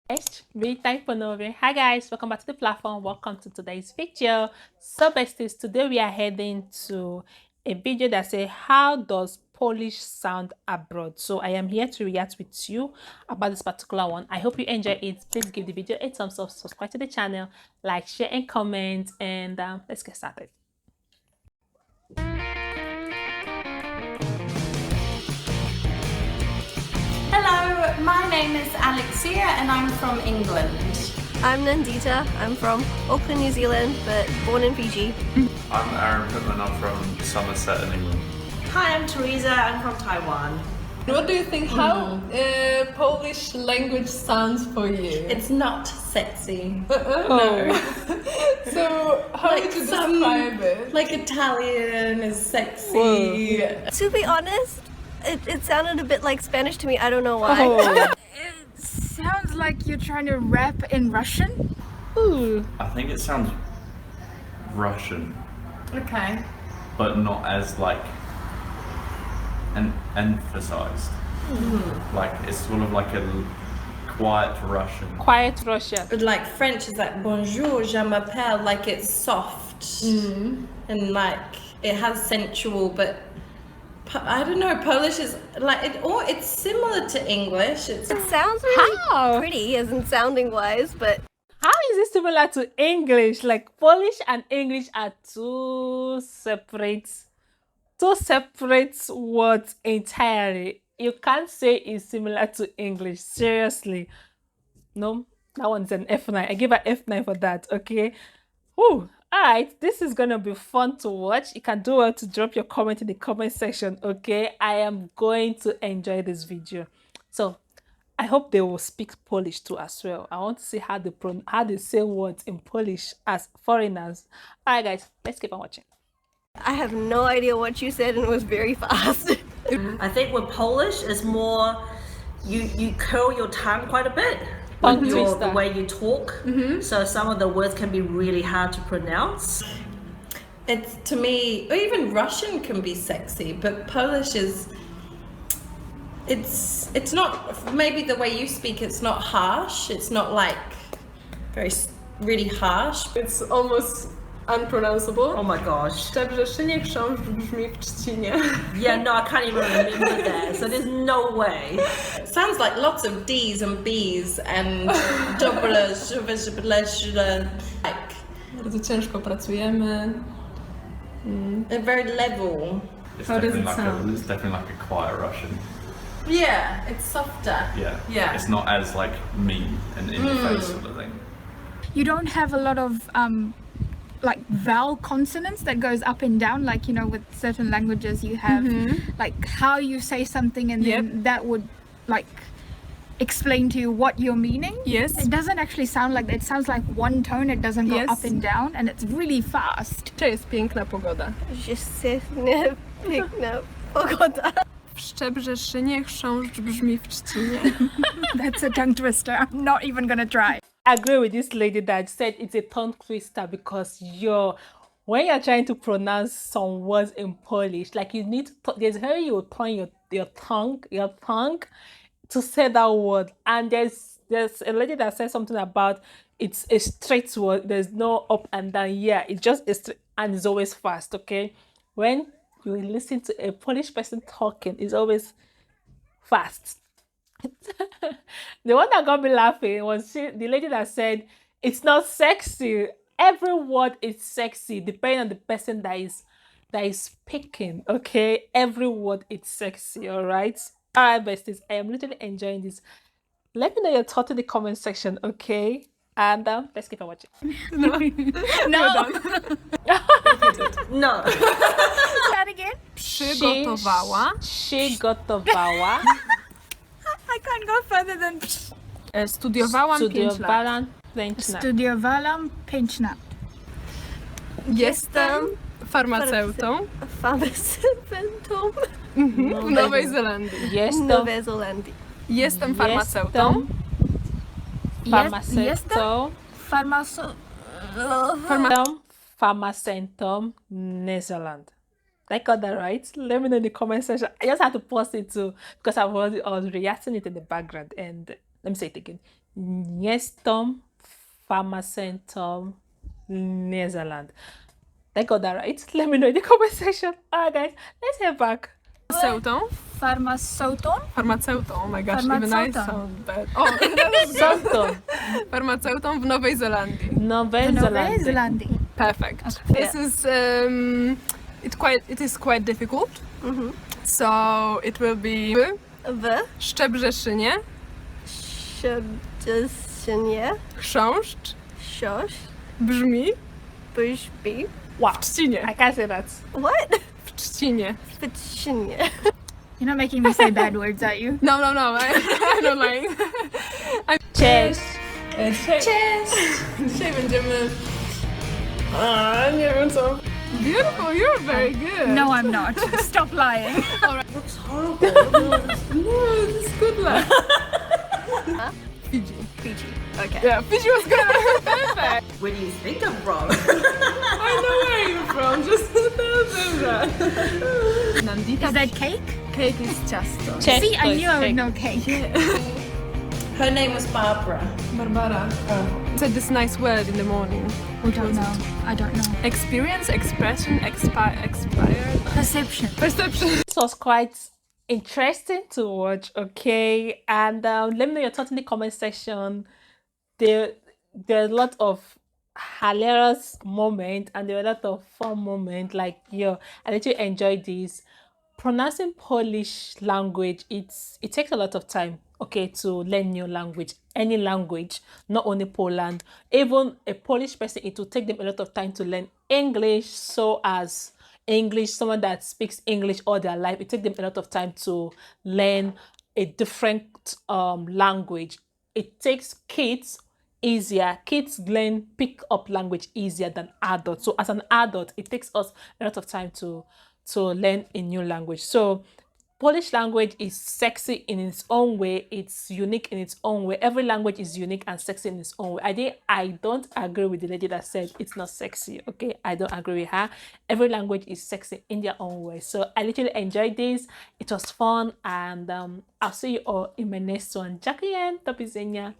Really thank for knowing. Hi guys, welcome back to the platform. Welcome to today's video. So besties, today we are heading to a video that says how does Polish sound abroad. So I am here to react with you about this particular one. I hope you enjoy it. Please give the video a thumbs up, subscribe to the channel, like, share, and comment, and let's get started. Hello, my name is Alexia and I'm from England. I'm Nandita. I'm from Auckland, New Zealand, but born in Fiji. I'm Aaron Pittman. I'm from Somerset in England. Hi, I'm Teresa. I'm from Taiwan. What do you think how Polish language sounds for you? It's not sexy. No. So how would you describe it? Like Italian is sexy. To be honest, it sounded a bit like Spanish to me. I don't know why. It sounds like you're trying to rap in Russian. Ooh. I think it sounds Russian, Okay. but not as like emphasized. Like it's sort of like a quiet Russian. Quiet Russia. But like French is like bonjour, je m'appelle, like it's soft. And like it has sensual, but I don't know, Polish is like it's similar to English. It sounds really pretty as in sounding wise, but How is it similar to English? Like Polish and English are two separate words entirely. You can't say it's similar to English. Seriously. No, that one's an F9. I give an F9 for that, okay? Ooh, alright, this is gonna be fun to watch. You can do well to drop your comment in the comment section, okay? I am going to enjoy this video. So I hope they will speak Polish too as well. I want to see how they say words in Polish as foreigners. All right, guys, let's keep on watching. I have no idea what you said and it was very fast. I think with Polish is more you curl your tongue quite a bit Tongue with the twister. way you talk. So some of the words can be really hard to pronounce. It's to me, or even Russian can be sexy, but Polish is. It's not maybe the way you speak. It's not harsh. It's not like really harsh. It's almost unpronounceable. Oh my gosh. Szczebrzeszynie chrząszcz brzmi w trzcinie. Yeah, no, I can't even remember that. So there's no way. It sounds like lots of D's and B's and like Bardzo ciężko pracujemy. they're very level. It's How does definitely it like sound? it's definitely like a quiet Russian. Yeah, it's softer. Yeah. Yeah. It's not as like mean and in your face sort of thing. You don't have a lot of like vowel consonants that goes up and down, like, you know, with certain languages you have like how you say something and then that would like explain to you what you're meaning. Yes. It doesn't actually sound like that. It sounds like one tone. It doesn't go Yes. up and down, and it's really fast. Czy jest piękna pogoda? Piękna pogoda. W Szczebrzeszynie chrząszcz brzmi w trzcinie. That's a tongue twister. I'm not even gonna try. I agree with this lady that said it's a tongue twister because when you're trying to pronounce some words in Polish, like you need to, there's how you turn your tongue to say that word. And there's a lady that said something about it's a straight word. There's no up and down. Yeah, it's just a straight and it's always fast. Okay, when you listen to a Polish person talking, it's always fast. The one that got me laughing was the lady that said it's not sexy. Every word is sexy depending on the person that is speaking. Okay, every word is sexy. All right, besties, I am literally enjoying this. Let me know your thoughts in the comment section. Okay, and let's keep on watching. No. No. That again. Przygotowała. Przygotowała. I can't go further than Studiowałam 5 lat. Studiowałam 5 lat. studiowałam 5 lat. Jestem farmaceutą Farmaceutą. w Nowej Zelandii. Jestem Nowej Zelandii. Jestem farmaceutą. farmaceutą. Farmaceutą Netherlands. I got that right. Let me know in the comment section. I just had to pause it too because I was reacting it in the background. And let me say it again. Nestum Pharmacentum, Netherlands. I got that right. Let me know in the comment section. Alright, guys, let's head back. Farmaceuton. Farmaceuton? Farmaceuton. Oh my gosh, even I Farmaceuton. sound bad. Oh, that was good. Southampton, Farmaceuton w Nowej Zelandii. Nouvelle Nouvelle Zelande. Zelande. Perfect. This is it is quite difficult. Mhm. So it will be W. Szczebrzeszynie, Szczebrzeszynie. chrząszcz, Szosz. brzmi Brzbi. Wow, w Trzcinie. I can't say that. What? W Trzcinie. Wytrzynie. You're not making me say bad words, are you? No, I'm not lying. Cheers. Dzisiaj będziemy... nie wiem co. Beautiful, you're very good. No, I'm not. Stop lying. Looks horrible. No, it's good luck. Fiji. Fiji. Okay. Yeah, Fiji was good. Perfect. Where do you think I'm from? I know where you're from. Just tell them that. Nandita. Is that cake? Cake is ciasto. Cheers. See, I knew I would Cake. know cake. Her name was Barbara. Barbara. Said this nice word in the morning. I don't know. I don't know. Experience, expression, expired. Perception. Perception. It was quite interesting to watch, okay? And let me know your thoughts in the comment section. There are a lot of hilarious moments and there are a lot of fun moments. Like, yo, I literally enjoyed this. Pronouncing Polish language, it takes a lot of time, okay, to learn new language, any language, not only Poland. Even a Polish person, it will take them a lot of time to learn English. So as English, someone that speaks English all their life, it takes them a lot of time to learn a different language. It takes kids easier. Kids pick up language easier than adults. So as an adult, it takes us a lot of time to learn a new language. So Polish language is sexy in its own way. It's unique in its own way. Every language is unique and sexy in its own way. I don't agree with the lady that said it's not sexy. Okay, I don't agree with her. Every language is sexy in their own way. So I literally enjoyed this. It was fun, and I'll see you all in my next one. Jackie and Topizenia.